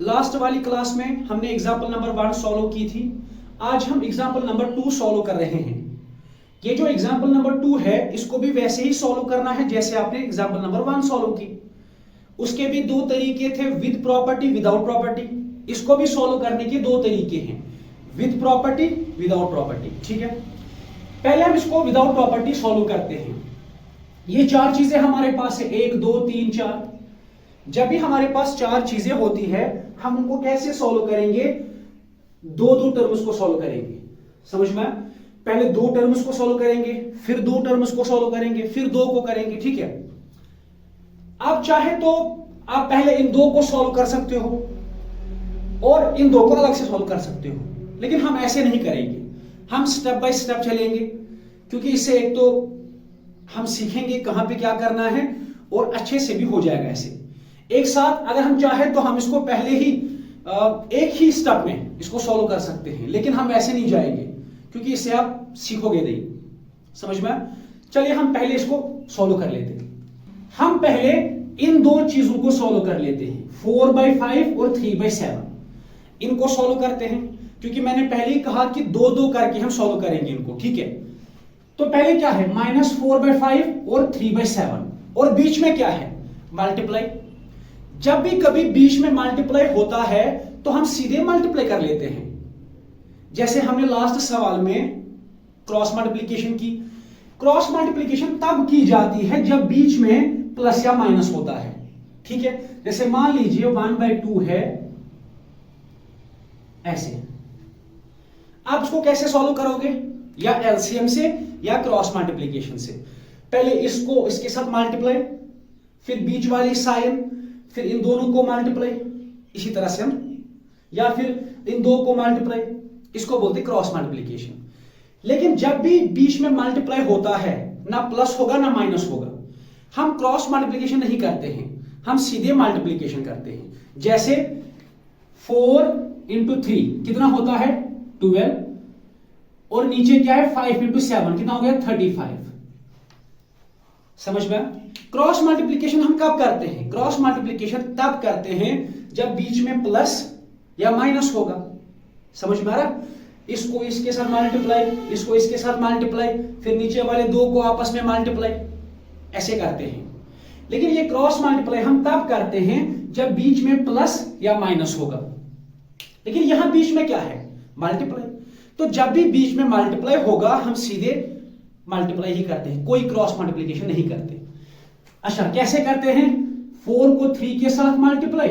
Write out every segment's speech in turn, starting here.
Last वाली class में हमने एग्जाम्पल नंबर 1 सॉल्व की थी। आज हम एग्जाम्पल नंबर 2 सॉल्व कर रहे हैं। ये जो एग्जाम्पल नंबर 2 है इसको भी वैसे ही सॉल्व करना है जैसे आपने एग्जाम्पल नंबर 1 सॉल्व की। उसके भी दो तरीके थे, विद प्रॉपर्टी विदाउट प्रॉपर्टी। इसको भी सॉल्व करने के दो तरीके हैं, विद प्रॉपर्टी विदाउट प्रॉपर्टी। ठीक है, पहले हम इसको विदाउट प्रॉपर्टी सॉल्व करते हैं। ये चार चीजें हमारे पास है, 1 2 3 4। जब भी हमारे पास चार चीजें होती है हम उनको कैसे सॉल्व करेंगे, दो दो टर्म्स को सॉल्व करेंगे। समझ में? पहले दो टर्म्स को सॉल्व करेंगे, फिर दो टर्म्स को सॉल्व करेंगे, फिर दो को करेंगे। ठीक है, आप चाहे तो आप पहले इन दो को सॉल्व कर सकते हो और इन दो को अलग से सॉल्व कर सकते हो, लेकिन हम ऐसे नहीं करेंगे। हम स्टेप बाय स्टेप चलेंगे, क्योंकि इससे एक तो हम सीखेंगे कहां पे क्या करना है और अच्छे से भी हो जाएगा। ऐसे एक साथ अगर हम चाहें तो हम इसको पहले ही एक ही स्टेप में इसको सॉल्व कर सकते हैं, लेकिन हम ऐसे नहीं जाएंगे क्योंकि इससे आप सीखोगे नहीं। समझ में? चलिए हम पहले इसको सॉल्व कर लेते हैं। हम पहले इन दो चीजों को सॉल्व कर लेते हैं, 4/5 और 3/7। इनको सॉल्व करते हैं, क्योंकि मैंने पहले ही कहा कि दो दो करके हम सॉल्व करेंगे इनको। ठीक है, तो पहले क्या है, -4/5 और 3/7, और बीच में क्या है, मल्टीप्लाई। जब भी कभी बीच में मल्टीप्लाई होता है तो हम सीधे मल्टीप्लाई कर लेते हैं। जैसे हमने लास्ट सवाल में क्रॉस मल्टीप्लिकेशन की। क्रॉस मल्टीप्लिकेशन तब की जाती है जब बीच में प्लस या माइनस होता है। ठीक है, जैसे मान लीजिए 1/2 है ऐसे। आप इसको कैसे सॉल्व करोगे, या एलसीएम से या क्रॉस मल्टीप्लिकेशन से। पहले इसको इसके साथ मल्टीप्लाई, फिर बीच वाली साइन, फिर इन दोनों को मल्टीप्लाई, इसी तरह से हम, या फिर इन दो को मल्टीप्लाई, इसको बोलते क्रॉस मल्टीप्लिकेशन। लेकिन जब भी बीच में मल्टीप्लाई होता है, ना प्लस होगा ना माइनस होगा, हम क्रॉस मल्टीप्लिकेशन नहीं करते हैं, हम सीधे मल्टीप्लिकेशन करते हैं। जैसे 4 × 3 कितना होता है, 12, और नीचे क्या है 5 × 7 कितना हो गया, 35। समझ में? क्रॉस मल्टीप्लिकेशन हम कब करते हैं, क्रॉस मल्टीप्लिकेशन तब करते हैं जब बीच में प्लस या माइनस होगा। समझ में आ रहा? इसको इसके साथ मल्टीप्लाई, इसको इसके साथ मल्टीप्लाई, फिर नीचे वाले दो को आपस में मल्टीप्लाई, ऐसे करते हैं। लेकिन ये क्रॉस मल्टीप्लाई हम तब करते हैं जब बीच में प्लस या माइनस होगा। लेकिन यहां बीच में क्या है, मल्टीप्लाई। तो जब भी बीच में मल्टीप्लाई होगा हम सीधे मल्टीप्लाई ही करते हैं, कोई क्रॉस मल्टीप्लिकेशन नहीं करते। अच्छा, कैसे करते हैं, 4 को 3 के साथ मल्टीप्लाई,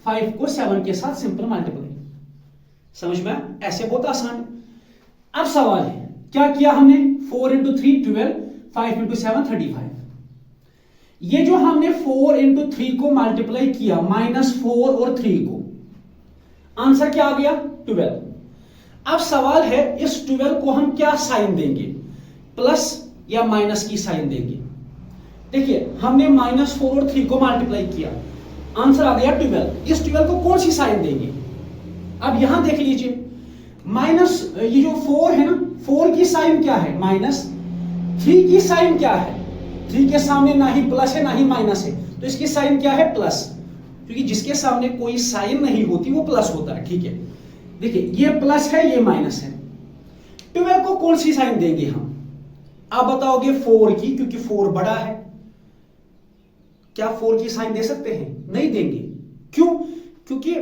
5 को 7 के साथ सिंपल मल्टीप्लाई। समझ में? ऐसे बहुत आसान। अब सवाल है, क्या किया हमने, 4 × 3 12, 5 × 7 35। ये जो हमने 4 × 3 को मल्टीप्लाई किया, -4 और 3 को, आंसर क्या आ गया, 12। अब सवाल है इस 12 को हम क्या साइन देंगे, प्लस या माइनस की साइन देंगे। देखिए हमने -4 और 3 को मल्टीप्लाई किया, आंसर आ गया 12। इस 12 को कौन सी साइन देंगे, अब यहां देख लीजिए, माइनस ये जो 4 है ना, 4 की साइन क्या है, माइनस। 3 की साइन क्या है, 3 के सामने ना ही प्लस है ना ही माइनस है, तो इसकी साइन क्या है, प्लस। क्योंकि जिसके सामने कोई साइन नहीं होती वो प्लस होता है। ठीक है, देखिए ये प्लस है ये माइनस है, 12 को कौन सी साइन देंगे हम, आप बताओगे 4 की, क्योंकि 4 बड़ा है। क्या 4 की साइन दे सकते हैं, नहीं देंगे। क्यों? क्योंकि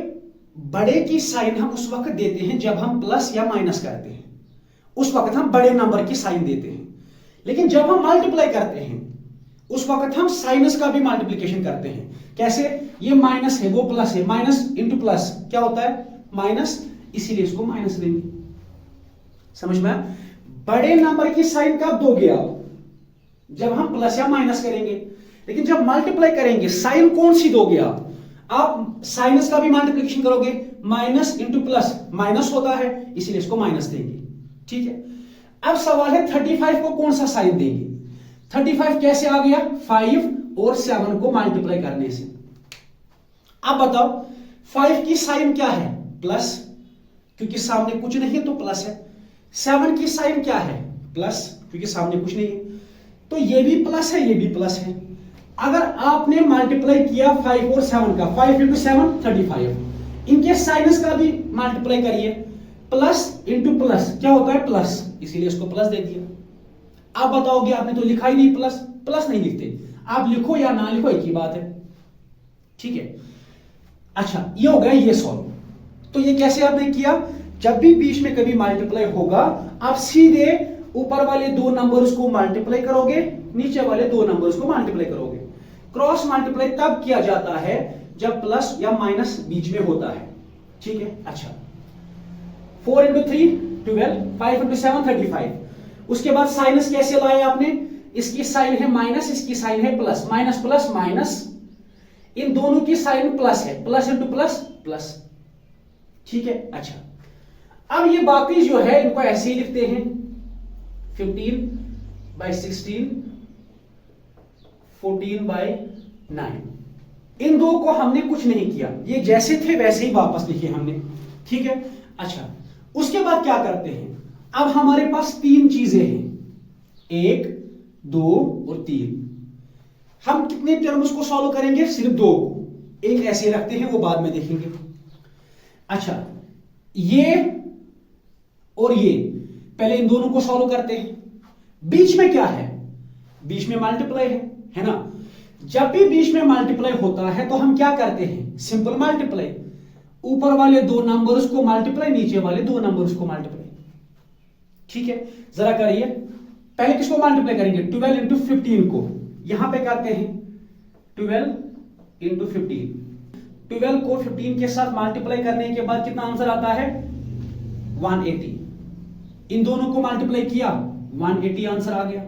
बड़े की साइन हम उस वक्त देते हैं जब हम प्लस या माइनस करते हैं, उस वक्त हम बड़े नंबर की साइन देते हैं। लेकिन जब हम मल्टीप्लाई करते हैं उस वक्त हम साइनस का भी मल्टीप्लिकेशन करते हैं। कैसे, ये माइनस है वो प्लस है, माइनस इंटू प्लस क्या होता है, माइनस, इसीलिए इसको माइनस देंगे। समझ में? बड़े नंबर की साइन कब दोगे आप, जब हम प्लस या माइनस करेंगे। लेकिन जब मल्टीप्लाई करेंगे साइन कौन सी दोगे आप साइनस का भी मल्टीप्लिकेशन करोगे, माइनस इंटू प्लस, माइनस होता है इसीलिए इसको माइनस देंगे। ठीक है, अब सवाल है 35 को कौन सा साइन देंगे। 35 कैसे आ गया, 5 और 7 को मल्टीप्लाई करने से। अब बताओ 5 की साइन क्या है, प्लस, क्योंकि सामने कुछ नहीं है तो प्लस है। 7 की साइन क्या है, प्लस, क्योंकि सामने कुछ नहीं है, तो ये भी प्लस है ये भी प्लस है। अगर आपने मल्टीप्लाई किया 5 और 7 का, 5 × 7 35, इनके साइनस का भी मल्टीप्लाई करिए, प्लस इंटू प्लस क्या होता है प्लस, इसीलिए इसको प्लस दे दिया। आप बताओगे आपने तो लिखा ही नहीं प्लस, प्लस नहीं लिखते, आप लिखो या ना लिखो एक ही बात है, ठीक है। अच्छा ये हो गया ये सॉल्व। तो ये कैसे आपने किया, जब भी बीच में कभी मल्टीप्लाई होगा आप सीधे ऊपर वाले दो नंबर्स को मल्टीप्लाई करोगे, नीचे वाले दो नंबर्स को मल्टीप्लाई करोगे। क्रॉस मल्टीप्लाई तब किया जाता है जब प्लस या माइनस बीच में होता है, ठीक है। अच्छा 4 इंटू 3 12, 5 इंटू 7 35। उसके बाद साइनस कैसे लाए आपने, इसकी साइन है माइनस, इसकी साइन है प्लस, माइनस प्लस माइनस, इन दोनों की साइन प्लस है, प्लस इंटू प्लस प्लस, ठीक है। अच्छा अब ये बाकी जो है इनको ऐसे ही लिखते हैं 15/16 14/9। इन दो को हमने कुछ नहीं किया, ये जैसे थे वैसे ही वापस लिखे हमने, ठीक है। अच्छा उसके बाद क्या करते हैं, अब हमारे पास तीन चीजें हैं, 1 2 और 3। हम कितने टर्म्स को सॉल्व करेंगे, सिर्फ 2 को, एक ऐसे रखते हैं वो बाद में देखेंगे। अच्छा ये और ये, पहले इन दोनों को सॉल्व करते हैं। बीच में क्या है, बीच में मल्टीप्लाई है ना। जब भी बीच में मल्टीप्लाई होता है तो हम क्या करते हैं, सिंपल मल्टीप्लाई, ऊपर वाले दो नंबर्स को मल्टीप्लाई, नीचे वाले दो नंबर्स को मल्टीप्लाई, ठीक है। जरा करिए, पहले किसको मल्टीप्लाई करेंगे, 12 इंटू 15 को, यहां पे करते हैं 12 इंटू 15। 12 को 15 के साथ मल्टीप्लाई करने के बाद कितना आंसर आता है 180। इन दोनों को मल्टीप्लाई किया 180 आंसर आ गया।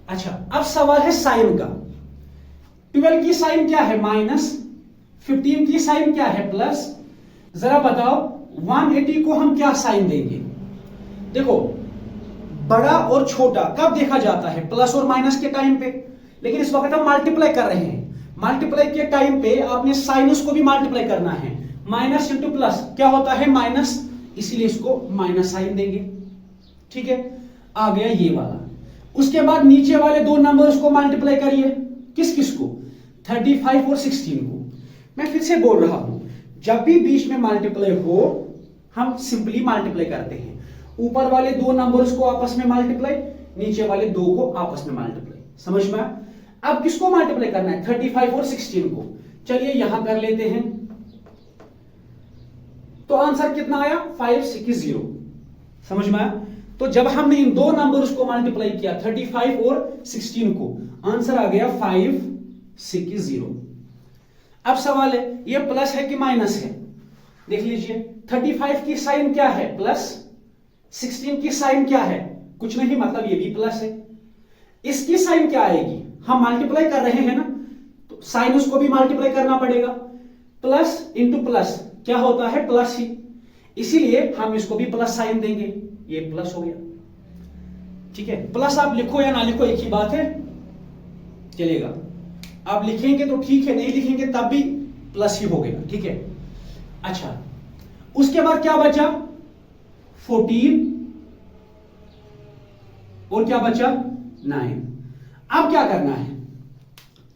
अच्छा अब सवाल है साइन का, 12 की साइन क्या है माइनस, 15 की साइन क्या है प्लस। जरा बताओ 180 को हम क्या साइन देंगे। देखो बड़ा और छोटा कब देखा जाता है, प्लस और माइनस के टाइम पे, लेकिन इस वक्त हम मल्टीप्लाई कर रहे हैं। मल्टीप्लाई के टाइम पे आपने साइनस को भी मल्टीप्लाई करना है, माइनस इंटू प्लस क्या होता है माइनस, इसीलिए इसको माइनस साइन देंगे, ठीक है। आ गया ये वाला। उसके बाद नीचे वाले दो नंबर्स को मल्टीप्लाई करिए, किस किस को, 35 और 16 को। मैं फिर से बोल रहा हूं, जब भी बीच में मल्टीप्लाई हो हम सिंपली मल्टीप्लाई करते हैं, ऊपर वाले दो नंबर्स को आपस में मल्टीप्लाई, नीचे वाले दो को आपस में मल्टीप्लाई, समझ में। अब किसको मल्टीप्लाई करना है, 35 और 16 को। चलिए यहां कर लेते हैं, तो आंसर कितना आया 560, समझ में आया। तो जब हमने इन दो नंबर्स को मल्टीप्लाई किया 35 और 16 को, आंसर आ गया 560। अब सवाल है ये प्लस है कि माइनस है, देख लीजिए 35 की साइन क्या है प्लस, 16 की साइन क्या है कुछ नहीं, मतलब ये भी प्लस है। इसकी साइन क्या आएगी, हम मल्टीप्लाई कर रहे हैं ना, तो साइन उसको भी मल्टीप्लाई करना पड़ेगा, प्लस इंटू प्लस क्या होता है प्लस ही, इसीलिए हम इसको भी प्लस साइन देंगे, ये प्लस हो गया, ठीक है। प्लस आप लिखो या ना लिखो एक ही बात है, चलेगा। आप लिखेंगे तो ठीक है, नहीं लिखेंगे तब भी प्लस ही हो गया, ठीक है। अच्छा उसके बाद क्या बचा 14 और क्या बचा 9। अब क्या करना है,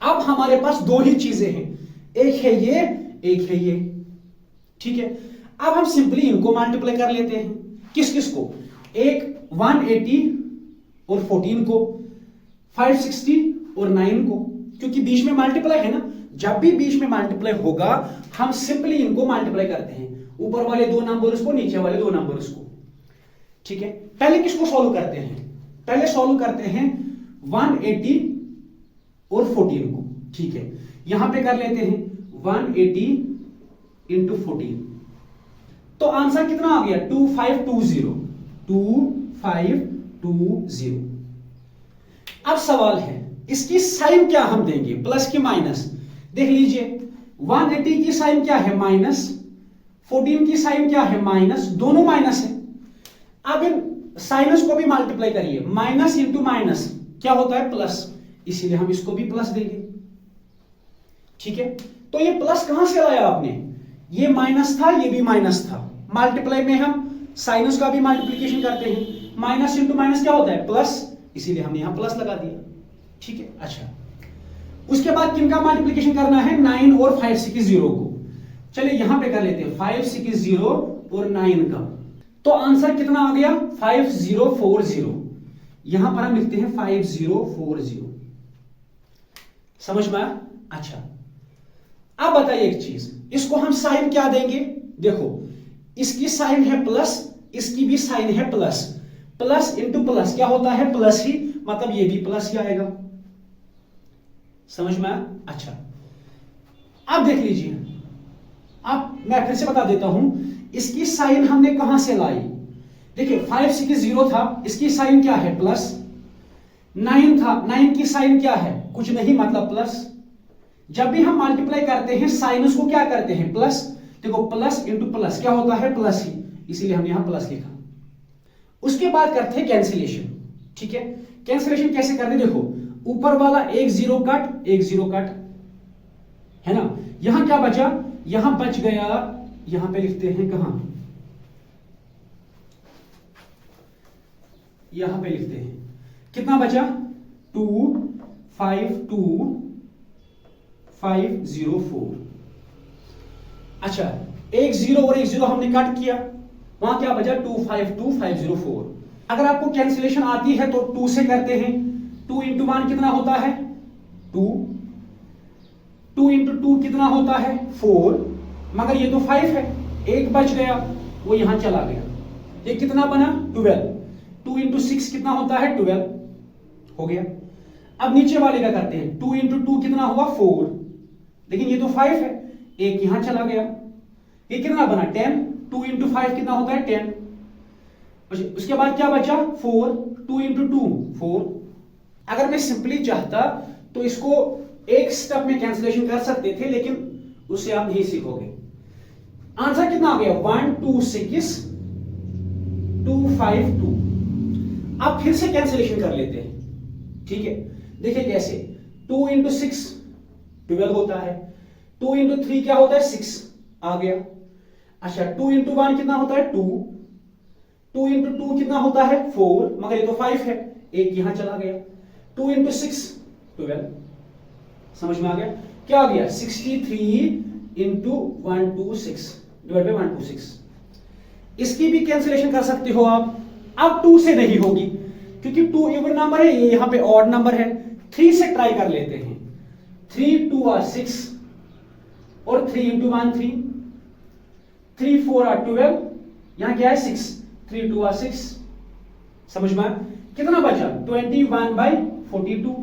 अब हमारे पास दो ही चीजें हैं, एक है ये एक है ये, ठीक है। अब हम सिंपली इनको मल्टीप्लाई कर लेते हैं, किस किस को, एक 180 और 14 को, 560 और 9 को, क्योंकि बीच में मल्टीप्लाई है ना। जब भी बीच में मल्टीप्लाई होगा हम सिंपली इनको मल्टीप्लाई करते हैं, ऊपर वाले दो नंबर्स को नीचे वाले दो नंबर्स को, ठीक है। पहले किसको सॉल्व करते हैं, पहले सॉल्व करते हैं 180 और 14 को, ठीक है। यहां पे कर लेते हैं 180 इंटू 14, तो आंसर कितना आ गया 2520, 2520। अब सवाल है इसकी साइन क्या हम देंगे, प्लस की माइनस। देख लीजिए 180 की साइन क्या है माइनस, 14 की साइन क्या है माइनस, दोनों माइनस है। अब इन साइनस को भी मल्टीप्लाई करिए, माइनस इंटू माइनस क्या होता है प्लस, इसीलिए हम इसको भी प्लस देंगे, ठीक है। तो ये प्लस कहां से लाया आपने, ये माइनस था ये भी माइनस था, मल्टीप्लाई में हम साइनस का भी मल्टीप्लिकेशन करते हैं, माइनस इंटू माइनस क्या होता है प्लस, इसीलिए हमने यहां प्लस लगा दिया, ठीक है। अच्छा उसके बाद किनका मल्टीप्लिकेशन करना है 9 और 560 को, चलिए यहां पे कर लेते हैं 560 और 9 का, तो आंसर कितना आ गया 5040। यहां पर हम लिखते हैं 5040। समझ में आया? अच्छा अब बताइए एक चीज, इसको हम साइन क्या देंगे? देखो इसकी साइन है प्लस, इसकी भी साइन है प्लस, प्लस इंटू प्लस क्या होता है प्लस ही, मतलब ये भी प्लस ही आएगा। समझ में आया? अच्छा अब देख लीजिए, अब मैं फिर से बता देता हूं, इसकी साइन हमने कहां से लाई? देखिए 560 था, इसकी साइन क्या है प्लस, 9 था, 9 की साइन क्या है कुछ नहीं मतलब प्लस। जब भी हम मल्टीप्लाई करते हैं साइन उसको क्या करते हैं प्लस। देखो प्लस इंटू प्लस क्या होता है प्लस ही, इसीलिए हमने यहां प्लस लिखा। उसके बाद करते हैं कैंसिलेशन। ठीक है, कैंसिलेशन कैसे करते हैं? देखो ऊपर वाला एक जीरो कट, एक जीरो कट है ना, यहां क्या बचा, यहां बच गया, यहां पे लिखते हैं कहां, यहां पे लिखते हैं कितना बचा 252504। अच्छा एक जीरो और एक जीरो हमने कट किया, वहां क्या बचा 252504। अगर आपको कैंसिलेशन आती है तो 2 से करते हैं, 2 इंटू 1 कितना होता है 2, 2 इंटू 2 कितना होता है 4, मगर ये तो 5 है, एक बच गया वो यहां चला गया, ये कितना बना 12, 2 इंटू 6 कितना होता है 12 हो गया। अब नीचे वाले का करते हैं, 2 इंटू 2 कितना हुआ 4, लेकिन ये तो 5 है, एक यहां चला गया, ये कितना बना 10, 2 इंटू 5 कितना होता है 10। उसके बाद क्या बचा 4, 2 इंटू 2 4। अगर मैं सिंपली चाहता तो इसको एक स्टेप में कैंसिलेशन कर सकते थे, लेकिन उससे आप नहीं सीखोगे। आंसर कितना आ गया 126252। अब फिर से कैंसिलेशन कर लेते हैं। ठीक है, देखिए कैसे, 2 इंटू 6 12 होता है, 2 इंटू 3 क्या होता है 6 आ गया। अच्छा 2 इंटू 1 कितना होता है 2, 2 इंटू 2 कितना होता है 4, मगर ये तो 5 है, एक यहां चला गया, 2 इंटू 6 12। समझ में आ गया? क्या आ गया 63 इंटू 126 डिवाइड बाई 126। इसकी भी कैंसिलेशन कर सकते हो आप। अब 2 से नहीं होगी क्योंकि 2 इवन नंबर है, ये यहां पे ऑड नंबर है। 3 से ट्राई कर लेते हैं, 3 2 आर 6 और 3 इंटू 1 3, 3 4 आर 12, यहां क्या है 6, 3 2 आर 6। समझ में कितना बचा 21/42।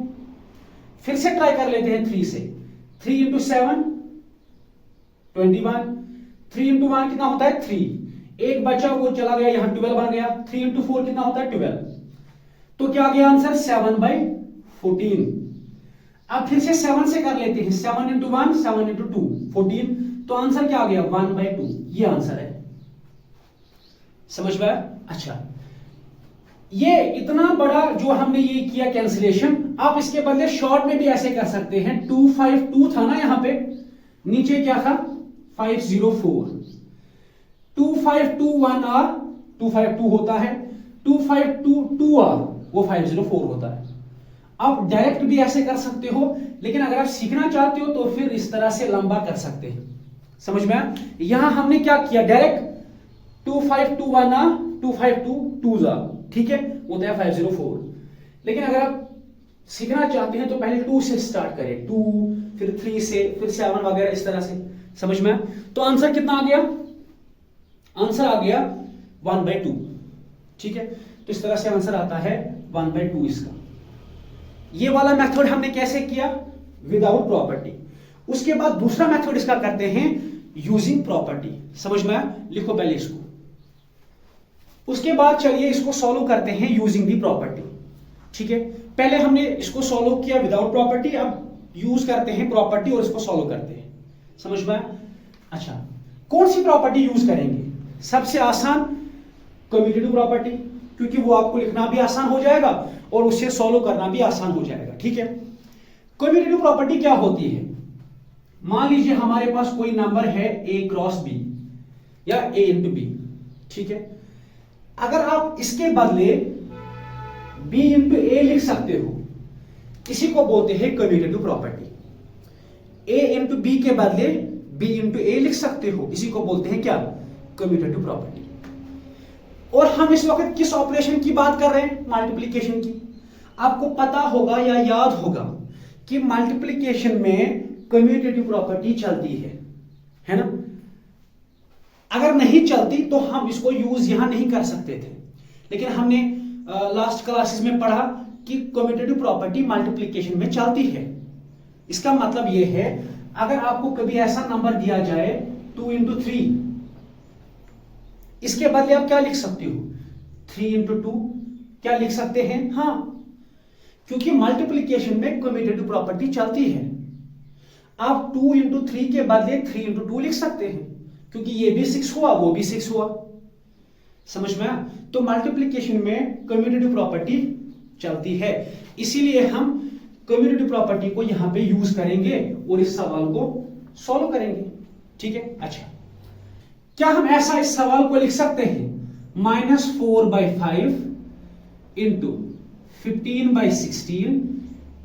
फिर से ट्राई कर लेते हैं 3 से, 3 इंटू 7 21, 3 इंटू 1 कितना होता है 3, एक बचा वो चला गया, यहां 12 बन गया, 3 इंटू 4 कितना होता है 12, तो क्या आ गया आंसर 7/14। अब फिर से 7 से कर लेते हैं, 7 इंटू 1 7 इंटू 2 14, तो आंसर क्या आ गया 1/2, ये आंसर है। समझ में? अच्छा ये इतना बड़ा जो हमने ये किया कैंसिलेशन, आप इसके बदले शॉर्ट में भी ऐसे कर सकते हैं। 252 था ना यहां पे, नीचे क्या था 504, 2521 आर 252 होता है, 2522 आर वो 504 होता है। आप डायरेक्ट भी ऐसे कर सकते हो, लेकिन अगर आप सीखना चाहते हो तो फिर इस तरह से लंबा कर सकते हैं। समझ में आया? यहां हमने क्या किया, डायरेक्ट 2521 आर 2522 आर, ठीक है, होता है 504। लेकिन अगर आप सीखना चाहते हैं तो पहले 2 से स्टार्ट करें, 2 फिर 3 से फिर 7 वगैरह इस तरह से। समझ में? तो आंसर कितना आ गया, आंसर आ गया 1/2। ठीक है, तो इस तरह से आंसर आता है 1/2 इसका। ये वाला मेथड हमने कैसे किया, विदाउट प्रॉपर्टी। उसके बाद दूसरा मेथड इसका करते हैं यूजिंग प्रॉपर्टी। समझ में? लिखो पहले इसको, उसके बाद चलिए इसको सॉल्व करते हैं यूजिंग दी प्रॉपर्टी। ठीक है, पहले हमने इसको सॉल्व किया विदाउट प्रॉपर्टी, अब यूज करते हैं प्रॉपर्टी और इसको सॉल्व करते हैं। समझ में? अच्छा कौन सी प्रॉपर्टी यूज करेंगे? सबसे आसान कम्यूटेटिव प्रॉपर्टी, क्योंकि वो आपको लिखना भी आसान हो जाएगा और उससे सॉल्व करना भी आसान हो जाएगा। ठीक है, कम्यूटेटिव प्रॉपर्टी क्या होती है? मान लीजिए हमारे पास कोई नंबर है a क्रॉस b या a इंटू b। ठीक है, अगर आप इसके बदले b इंटू a लिख सकते हो, इसी को बोलते हैं commutative property. a into b के बदले बी इंटू ए लिख सकते हो, इसी को बोलते हैं क्या, कम्यूटेटिव प्रॉपर्टी। और हम इस वक्त किस ऑपरेशन की बात कर रहे हैं, मल्टीप्लिकेशन की। आपको पता होगा या याद होगा कि मल्टीप्लिकेशन में कम्यूटेटिव प्रॉपर्टी चलती है ना। अगर नहीं चलती तो हम इसको यूज यहां नहीं कर सकते थे, लेकिन हमने लास्ट क्लासेस में पढ़ा कि कम्यूटेटिव प्रॉपर्टी मल्टीप्लिकेशन में चलती है। इसका मतलब यह है, अगर आपको कभी ऐसा नंबर दिया जाए 2 इंटू 3, इसके बदले आप क्या लिख सकते हो, 3 इंटू 2 क्या लिख सकते हैं, हाँ, क्योंकि मल्टीप्लिकेशन में कम्यूटेटिव प्रॉपर्टी चलती है। आप 2 इंटू 3 के बदले 3 इंटू 2 लिख सकते हैं, क्योंकि ये भी 6 हुआ, वो भी 6 हुआ। समझ में आया? तो मल्टीप्लिकेशन में कम्यूटेटिव प्रॉपर्टी चलती है, इसीलिए हम कम्यूटेटिव प्रॉपर्टी को यहां पे यूज करेंगे और इस सवाल को सॉल्व करेंगे। ठीक है, अच्छा, क्या हम ऐसा इस सवाल को लिख सकते हैं, -4/5 इंटू 15/16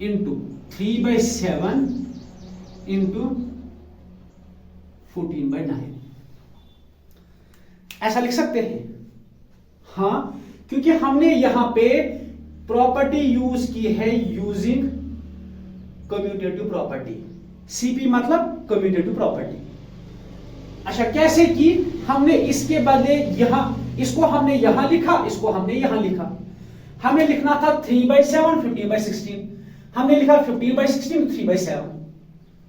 इंटू 3/7 इंटू 14/9, ऐसा लिख सकते हैं? हां, क्योंकि हमने यहां पे प्रॉपर्टी यूज की है यूजिंग कम्यूटेटिव प्रॉपर्टी। सीपी मतलब कम्यूटेटिव प्रॉपर्टी। अच्छा, कैसे की, हमने इसके बदले यहां, इसको हमने यहां लिखा, इसको हमने यहां लिखा। हमें लिखना था 3/7 15/16, हमने लिखा 15/16 3/7।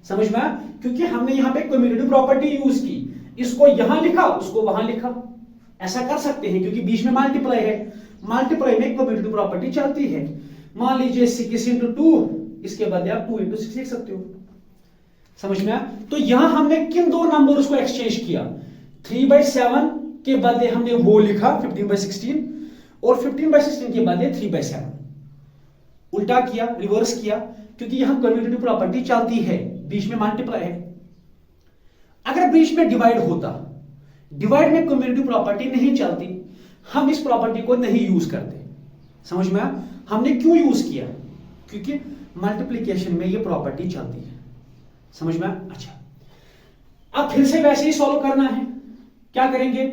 समझ में आया? क्योंकि हमने यहां पे कम्यूटेटिव प्रॉपर्टी यूज की, इसको यहां लिखा, उसको वहां लिखा। ऐसा कर सकते हैं क्योंकि बीच में मल्टीप्लाई है, मल्टीप्लाई में कम्यूटेटिव प्रॉपर्टी चलती है। मान लीजिए 6 इंटू 2, इसके बदले आप 2 इंटू 6 लिख सकते हो। समझ में आया? तो यहां हमने किन दो नंबर्स को एक्सचेंज किया, 3/7 के बदले हमने वो लिखा 15/16 और 15/16 के बदले 3/7। उल्टा किया, रिवर्स किया, क्योंकि यहां कम्यूटेटिव प्रॉपर्टी चलती है, बीच में मल्टीप्लाई है। अगर बीच में डिवाइड होता, डिवाइड में कम्यूटेटिव प्रॉपर्टी नहीं चलती, हम इस प्रॉपर्टी को नहीं यूज करते। समझ में आया? हमने क्यों यूज किया, क्योंकि मल्टीप्लिकेशन में ये प्रॉपर्टी चलती है। समझ में आया? अच्छा, अब फिर से वैसे ही सॉल्व करना है। क्या करेंगे,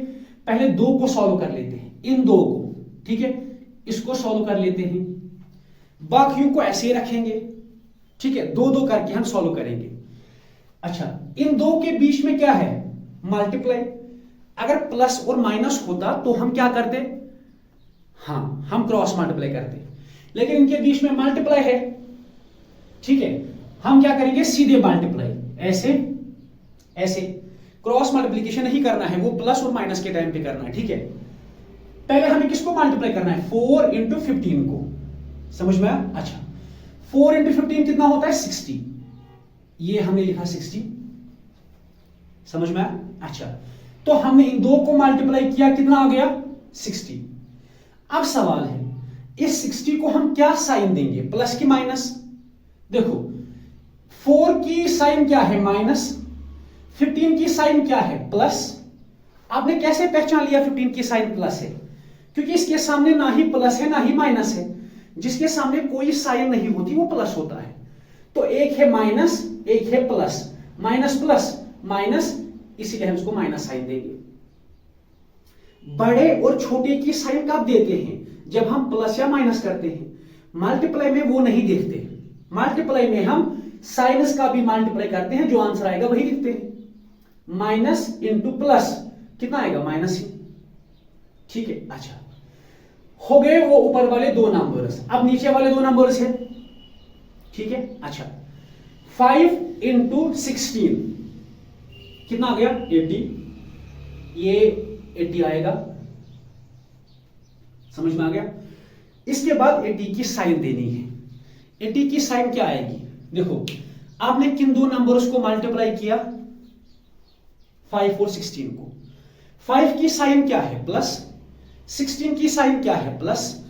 पहले 2 को सॉल्व कर लेते हैं, इन 2 को, ठीक है, इसको सॉल्व कर लेते हैं, बाकियों को ऐसे ही रखेंगे। ठीक है, 2-2 करके हम सॉल्व करेंगे। अच्छा, इन 2 के बीच में क्या है, मल्टीप्लाई। अगर प्लस और माइनस होता तो हम क्या करते, हां, हम क्रॉस मल्टीप्लाई करते, लेकिन इनके बीच में मल्टीप्लाई है। ठीक है, हम क्या करेंगे, सीधे मल्टीप्लाई, ऐसे ऐसे, क्रॉस मल्टीप्लिकेशन नहीं करना है, वो प्लस और माइनस के टाइम पे करना है। ठीक है, पहले हमें किसको मल्टीप्लाई करना है, 4 इंटू 15 को। समझ में आया? अच्छा, 4 इंटू 15 कितना होता है, 60। ये हमने लिखा 60। समझ में आया? अच्छा, तो हमने इन 2 को मल्टीप्लाई किया, कितना आ गया, 60। अब सवाल है, इस 60 को हम क्या साइन देंगे, प्लस की माइनस। देखो, 4 की साइन क्या है, माइनस, 15 की साइन क्या है, प्लस। आपने कैसे पहचान लिया 15 की साइन प्लस है, क्योंकि इसके सामने ना ही प्लस है ना ही माइनस है। जिसके सामने कोई साइन नहीं होती वो प्लस होता है। तो एक है माइनस, एक है प्लस, माइनस प्लस माइनस, इसीलिए हम इसको माइनस साइन देंगे। बड़े और छोटे की साइन कब देते हैं, जब हम प्लस या माइनस करते हैं। मल्टीप्लाई में वो नहीं देखते, मल्टीप्लाई में हम साइनस का भी मल्टीप्लाई करते हैं, जो आंसर आएगा वही लिखते हैं। माइनस इंटू प्लस कितना आएगा, माइनस ही। ठीक है, अच्छा, हो गए वो ऊपर वाले 2 नंबर्स, अब नीचे वाले 2 नंबर्स है। ठीक है, अच्छा, 5 इंटू 16 कितना आ गया, 80। ये 80 आएगा। समझ में आ गया? इसके बाद 80 की साइन देनी है। 80 की साइन क्या आएगी, देखो, आपने किन 2 नंबर्स को मल्टीप्लाई किया, 5 और 16 को। 5 की साइन क्या है, प्लस, 16 की साइन क्या है, प्लस।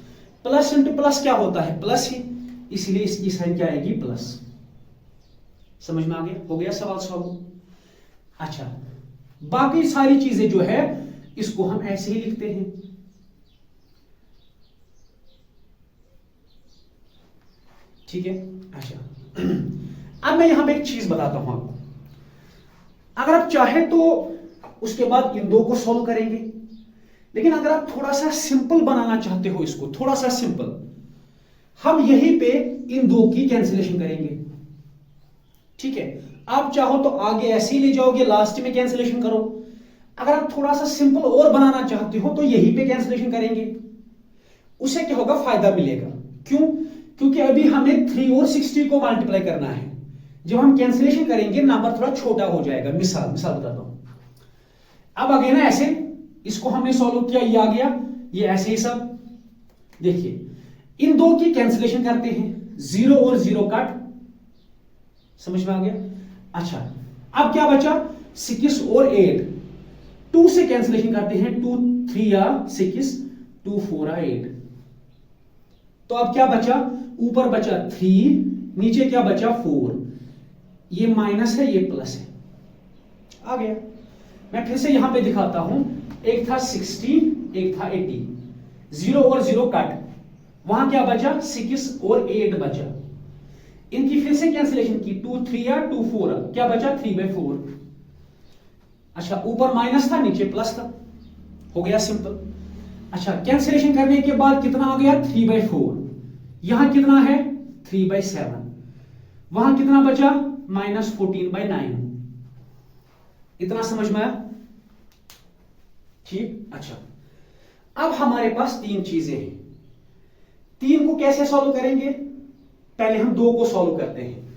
प्लस इंटू प्लस क्या होता है, प्लस ही, इसलिए इसकी साइन क्या आएगी, प्लस। समझ में आ गया? हो गया सवाल सॉल्व। अच्छा, बाकी सारी चीजें जो है इसको हम ऐसे ही लिखते हैं। ठीक है, अच्छा, अब मैं यहां पे एक चीज बताता हूं आपको। अगर आप चाहे तो उसके बाद इन दो को सॉल्व करेंगे, लेकिन अगर आप थोड़ा सा सिंपल बनाना चाहते हो इसको, थोड़ा सा सिंपल, हम यहीं पे इन दो की कैंसिलेशन करेंगे। ठीक है, आप चाहो तो आगे ऐसे ही ले जाओगे, लास्ट में कैंसिलेशन करो। अगर आप थोड़ा सा सिंपल और बनाना चाहते हो तो यहीं पे कैंसिलेशन करेंगे। उसे क्या होगा, फायदा मिलेगा। क्यों? क्योंकि अभी हमें 3 और 60 को मल्टीप्लाई करना है। जब हम कैंसिलेशन करेंगे नंबर थोड़ा छोटा हो जाएगा। मिसाल बताता हूं। अब आगे ना ऐसे, इसको हमने सॉल्व किया, ये आ गया, ये ऐसे ही सब। देखिए इन दो की कैंसिलेशन करते हैं, 0 और 0 कट, समझ में आ गया। अच्छा अब क्या बचा, 6 और 8, 2 से कैंसिलेशन करते हैं, 2 3 या 6, 2 4 या 8। तो अब क्या बचा, ऊपर बचा 3, नीचे क्या बचा 4, ये माइनस है ये प्लस है, आ गया। मैं फिर से यहां पे दिखाता हूं, एक था 60, एक था 80, 0 और 0 कट, वहां क्या बचा 6 और 8 बचा। इनकी फिर से कैंसिलेशन की, 2 3 या 2 4, क्या बचा 3/4। अच्छा ऊपर माइनस था नीचे प्लस था, हो गया सिंपल। अच्छा कैंसिलेशन करने के बाद कितना आ गया 3/4, यहां कितना है 3/7, वहां कितना बचा -14/9। इतना समझ में आया? ठीक। अच्छा अब हमारे पास 3 चीजें हैं, 3 को कैसे सॉल्व करेंगे, पहले हम 2 को सॉल्व करते हैं,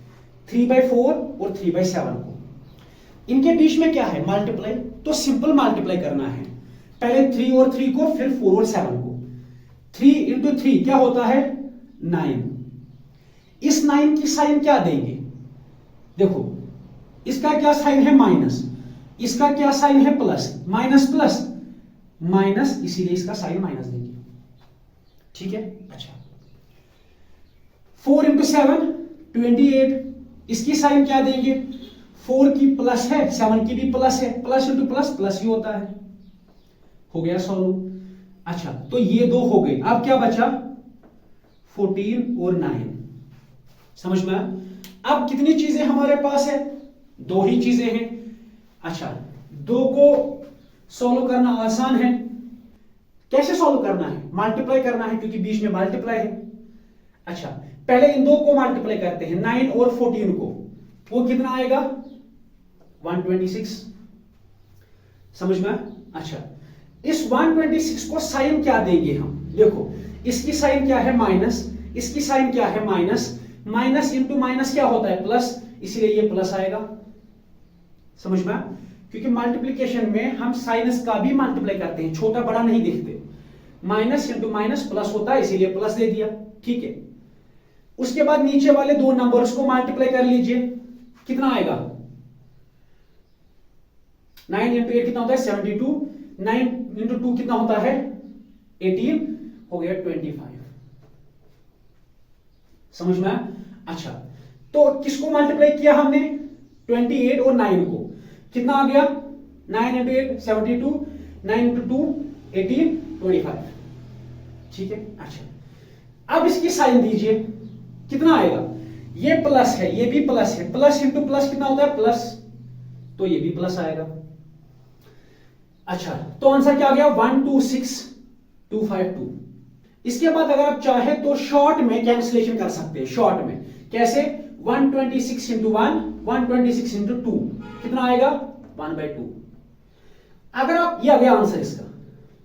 3/4 और 3/7 को। इनके बीच में क्या है, मल्टीप्लाई, तो सिंपल मल्टीप्लाई करना है। पहले 3 और 3 को, फिर 4 और 7 को। 3 × 3 क्या होता है 9। इस 9 की साइन क्या देंगे, देखो इसका क्या साइन है माइनस, इसका क्या साइन है प्लस, माइनस प्लस माइनस, इसीलिए इसका साइन माइनस देंगे। ठीक है। अच्छा 4 × 7 28, इसकी साइन क्या देंगे, 4 की प्लस है, 7 की भी प्लस है, प्लस इंटू प्लस प्लस ही होता है, हो गया सॉल्व। अच्छा तो ये 2 हो गई, अब क्या बचा 14 और 9, समझ में आया? अब कितनी चीजें हमारे पास है, 2 ही चीजें हैं। अच्छा 2 को सॉल्व करना आसान है, कैसे सॉल्व करना है, मल्टीप्लाई करना है, क्योंकि बीच में मल्टीप्लाई है। अच्छा पहले इन 2 को मल्टीप्लाई करते हैं, 9 और 14 को, वो कितना आएगा 126, समझ में? अच्छा इस 126 को साइन क्या देंगे हम, देखो इसकी साइन क्या है माइनस, इसकी साइन क्या है माइनस, माइनस इंटू माइनस क्या होता है प्लस, इसलिए ये प्लस आएगा, समझ में? क्योंकि मल्टीप्लिकेशन में हम साइनस का भी मल्टीप्लाई करते हैं, छोटा बड़ा नहीं देखते, माइनस इंटू माइनस प्लस होता है, इसीलिए प्लस दे दिया। ठीक है, उसके बाद नीचे वाले 2 नंबर्स को मल्टीप्लाई कर लीजिए, कितना आएगा 9 × 8 कितना होता है 72, 9 × 2 कितना होता है 18, हो गया 25, समझ में? अच्छा तो किसको मल्टीप्लाई किया हमने 28 और 9 को, कितना आ गया 9 × 8 72, 9 × 2 18, 25। ठीक है। अच्छा अब इसकी साइन दीजिए, कितना आएगा, ये प्लस है ये भी प्लस है, प्लस इंटू प्लस कितना होता है प्लस, तो ये भी प्लस आएगा। अच्छा तो आंसर क्या आ गया 126252। इसके बाद अगर आप चाहे तो शॉर्ट में कैंसिलेशन कर सकते हैं, शॉर्ट में कैसे, 126 × 1 126 × 2 कितना आएगा 1/2। अगर आप, ये आ गया आंसर इसका,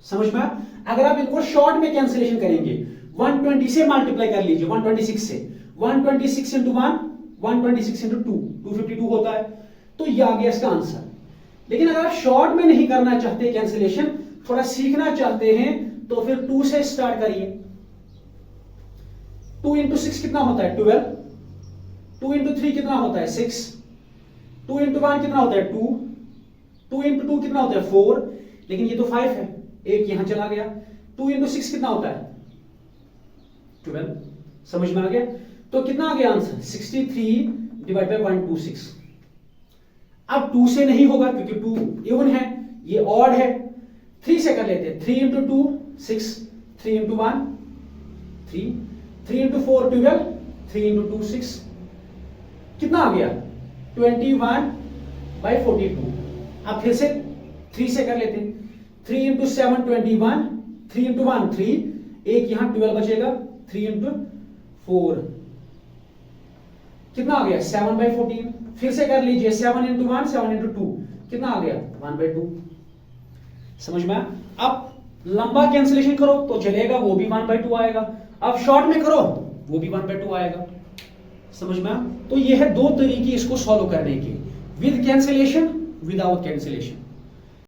समझ में? अगर आप इनको शॉर्ट में कैंसिलेशन करेंगे, 120 से मल्टीप्लाई कर लीजिए, 126 से, 126 × 1 126 × 2 252 होता है, तो ये आ गया इसका आंसर। लेकिन अगर आप शॉर्ट में नहीं करना चाहते कैंसिलेशन, थोड़ा सीखना चाहते हैं, तो फिर 2 से स्टार्ट करिए। 2 × 6 कितना होता है 12, 2 × 3 कितना होता है 6, 2 × 1 कितना होता है 2, 2 × 2 कितना होता है 4, लेकिन ये तो 5 है, एक यहां चला गया, 2 × 6 कितना होता है 12, समझ में आ गया? तो कितना आ गया आंसर 63/126। अब 2 से नहीं होगा क्योंकि 2 इवन है, ये ऑड है, 3 से कर लेते हैं, 3 × 2 6, 3 × 1 3, 3 × 4 12, 3 × 2 6, कितना आ गया 21 बाई 42। अब फिर से 3 से कर लेते हैं। 3 इंटू 7 21, 3 इंटू 1 3, एक यहां 12 बचेगा, 3 इंटू 4 कितना आ गया 7/14। फिर से कर लीजिए 7 इंटू 1 7 इंटू 2 कितना आ गया 1/2। समझ में? अब लंबा कैंसिलेशन करो तो चलेगा, वो भी 1/2 आएगा। अब शॉर्ट में करो वो भी 1/2 आएगा। समझ में? तो ये है दो तरीके इसको सॉल्व करने के, विद कैंसिलेशन, विदाउट कैंसिलेशन।